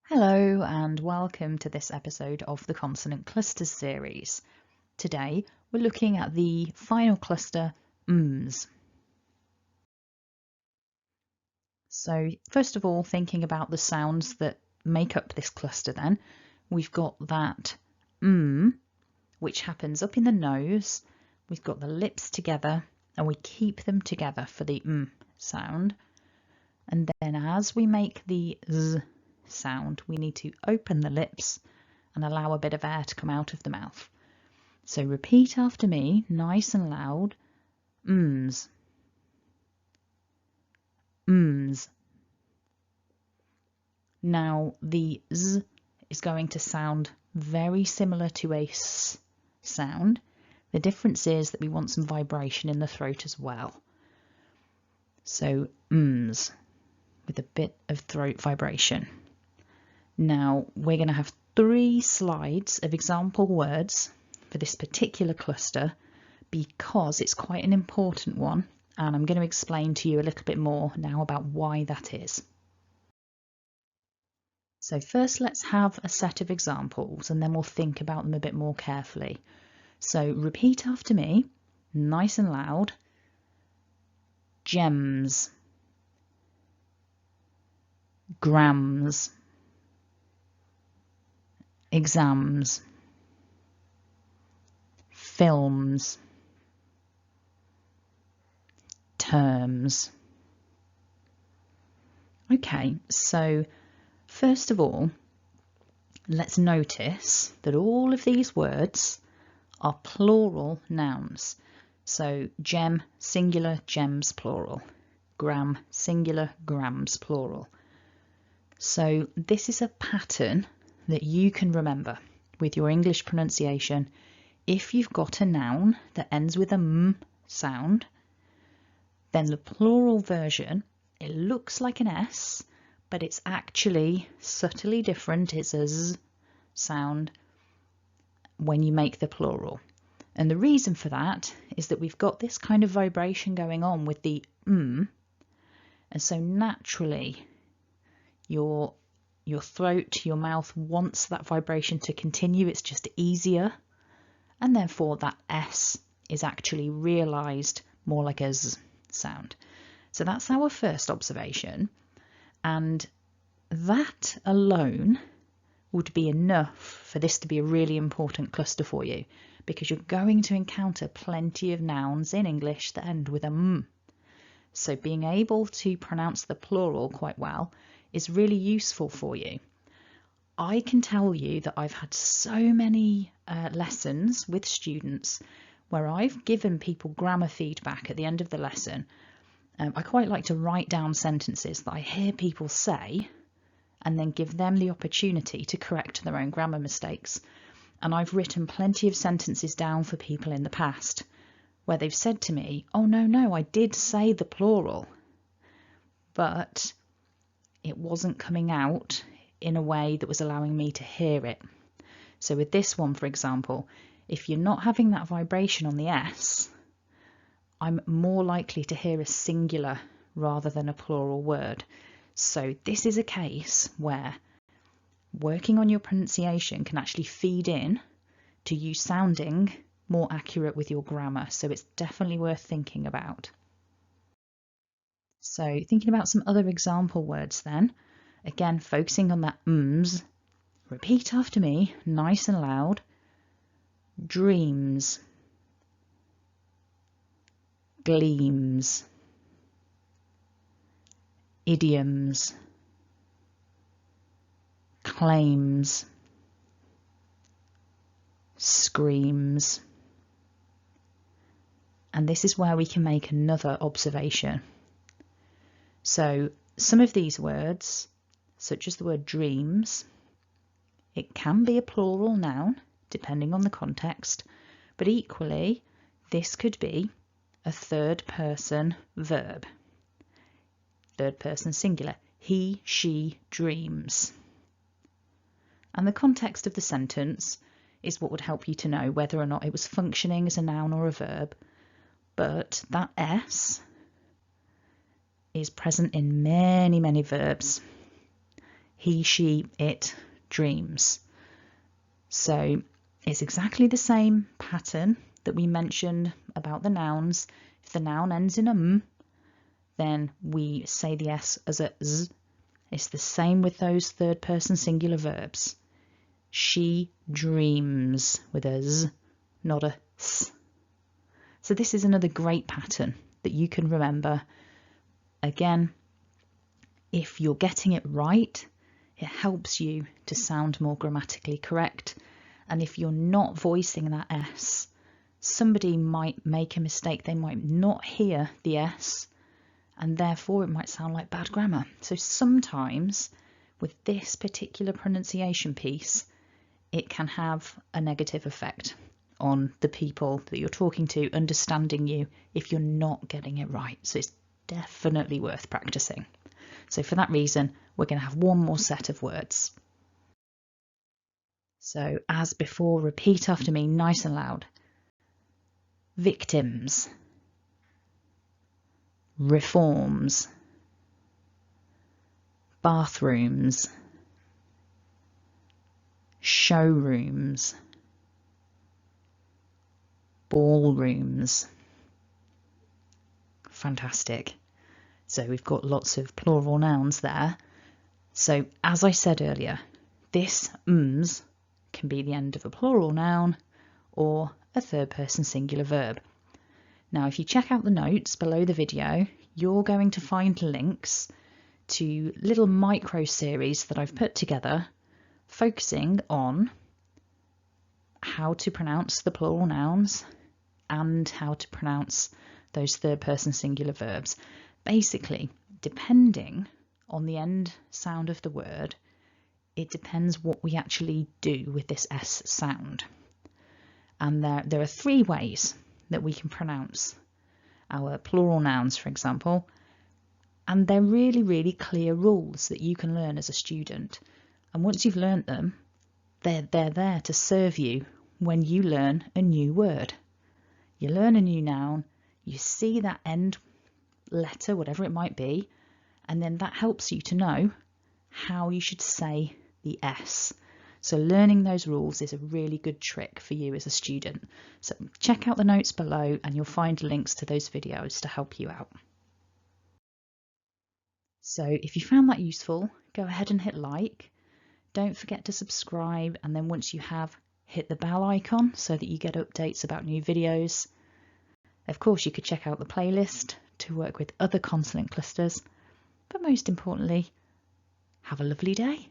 Hello and welcome to this episode of the Consonant Clusters series. Today we're looking at the final cluster, ms. So first of all, thinking about the sounds that make up this cluster then, we've got that which happens up in the nose, we've got the lips together and we keep them together for the sound. And then as we make the z sound, we need to open the lips and allow a bit of air to come out of the mouth. So repeat after me, nice and loud. Ms. Ms. Now the z is going to sound very similar to a s sound. The difference is that we want some vibration in the throat as well. So ms with a bit of throat vibration. Now we're going to have 3 slides of example words for this particular cluster because it's quite an important one, and I'm going to explain to you a little bit more now about why that is. So first let's have a set of examples and then we'll think about them a bit more carefully. So repeat after me, nice and loud. Gems, grams, exams, films, terms. Okay, so first of all, let's notice that all of these words are plural nouns. So gem, singular, gems, plural. Gram, singular, grams, plural. So this is a pattern that you can remember with your English pronunciation. If you've got a noun that ends with a m sound, then the plural version, it looks like an S, but it's actually subtly different. It's a Z sound when you make the plural. And the reason for that is that we've got this kind of vibration going on with the and so naturally your throat, your mouth wants that vibration to continue. It's just easier, and therefore that S is actually realised more like a Z sound. So that's our first observation, and that alone would be enough for this to be a really important cluster for you, because you're going to encounter plenty of nouns in English that end with a m. So being able to pronounce the plural quite well is really useful for you. I can tell you that I've had so many lessons with students where I've given people grammar feedback at the end of the lesson. I quite like to write down sentences that I hear people say and then give them the opportunity to correct their own grammar mistakes. And I've written plenty of sentences down for people in the past where they've said to me, oh no, I did say the plural, but it wasn't coming out in a way that was allowing me to hear it. So with this one, for example, if you're not having that vibration on the S, I'm more likely to hear a singular rather than a plural word. So this is a case where working on your pronunciation can actually feed in to you sounding more accurate with your grammar. So it's definitely worth thinking about. So thinking about some other example words then, again focusing on that ms, repeat after me, nice and loud. Dreams, gleams, idioms, claims, screams. And this is where we can make another observation. So some of these words, such as the word dreams, it can be a plural noun depending on the context, but equally this could be a third person verb. Third person singular. He, she dreams. And the context of the sentence is what would help you to know whether or not it was functioning as a noun or a verb. But that S is present in many verbs. he, she, it dreams. So it's exactly the same pattern that we mentioned about the nouns. If the noun ends in a then we say the S as a Z. It's the same with those third person singular verbs. She dreams with a Z, not a S. So this is another great pattern that you can remember. Again, if you're getting it right, it helps you to sound more grammatically correct. And if you're not voicing that S, somebody might make a mistake. They might not hear the S, and therefore it might sound like bad grammar. So sometimes with this particular pronunciation piece, it can have a negative effect on the people that you're talking to understanding you if you're not getting it right. So it's definitely worth practicing. So for that reason, we're going to have one more set of words. So as before, repeat after me nice and loud. Victims, reforms, bathrooms, showrooms, ballrooms. Fantastic. So we've got lots of plural nouns there. So as I said earlier, this ms can be the end of a plural noun or a third person singular verb. Now, if you check out the notes below the video, you're going to find links to little micro series that I've put together focusing on how to pronounce the plural nouns and how to pronounce those third person singular verbs. Basically, depending on the end sound of the word, it depends what we actually do with this S sound. And there are three ways that we can pronounce our plural nouns, for example, and they're really, really clear rules that you can learn as a student. And once you've learnt them, they're there to serve you when you learn a new word. You learn a new noun, you see that end letter, whatever it might be, and then that helps you to know how you should say the S. So learning those rules is a really good trick for you as a student. So check out the notes below and you'll find links to those videos to help you out. So if you found that useful, go ahead and hit like. Don't forget to subscribe, and then once you have, hit the bell icon so that you get updates about new videos. Of course, you could check out the playlist to work with other consonant clusters, but most importantly, have a lovely day.